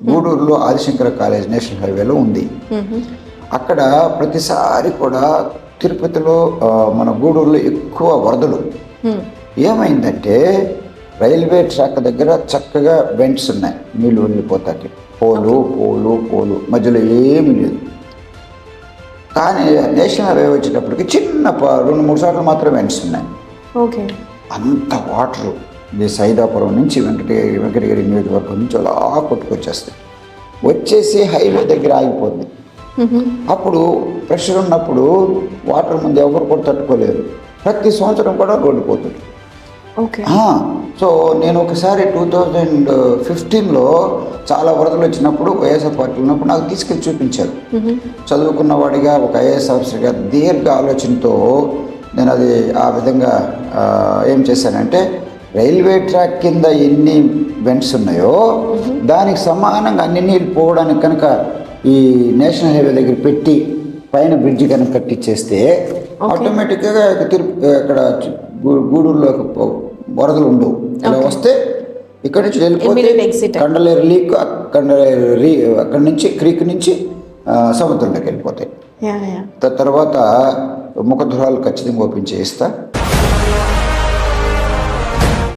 గూడూరులో Adi Shankara college national హైవేలో ఉంది. అక్కడ ప్రతిసారి కూడా తిరుపతిలో మన గూడూరులో ఎక్కువ వరదలు. ఏమైందంటే రైల్వే ట్రాక్ దగ్గర చక్కగా వెంట్స్ ఉన్నాయి, నీళ్ళు వెళ్ళిపోతాయి, పోలు పోలు పోలు మధ్యలో ఏమీ లేదు. కానీ నేషనల్ హైవే వచ్చేటప్పటికి చిన్న 2-3 సార్లు మాత్రం వెంట్స్ ఉన్నాయి. ఓకే. అంత వాటరు ఇది సైదాపురం నుంచి వెంకటగిరి నియోజకవర్గం నుంచి అలా కొట్టుకొచ్చేస్తాయి, వచ్చేసి హైవే దగ్గర ఆగిపోతుంది. అప్పుడు ప్రెషర్ ఉన్నప్పుడు వాటర్ ముందు ఎవరు కూడా తట్టుకోలేరు. ప్రతి సంవత్సరం కూడా రోడ్డు పోతుంది. సో నేను ఒకసారి 2015లో చాలా వరదలు వచ్చినప్పుడు వైఎస్ఆర్ పార్టీ ఉన్నప్పుడు నాకు తీసుకెళ్ళి చూపించారు. చదువుకున్నవాడిగా ఒక ఐఏఎస్ ఆఫీసర్గా దీర్ఘ ఆలోచనతో నేను అది ఆ విధంగా ఏం చేశానంటే రైల్వే ట్రాక్ కింద ఎన్ని వెంట్స్ ఉన్నాయో దానికి సమానంగా అన్ని నీళ్ళు పోవడానికి కనుక ఈ నేషనల్ హైవే దగ్గర పెట్టి పైన బ్రిడ్జి కనుక కట్టించేస్తే ఆటోమేటిక్గా ఇక్కడ గూడూరులో వరదలు ఉండవు. ఇలా వస్తే ఇక్కడ నుంచి వెళ్ళిపోతే కండలేరు లీక్, అక్కడి నుంచి క్రీక్ నుంచి సముద్రంలోకి వెళ్ళిపోతాయి. తర్వాత ముఖద్వారాలు ఖచ్చితంగా ఓపెన్ చేయిస్తా.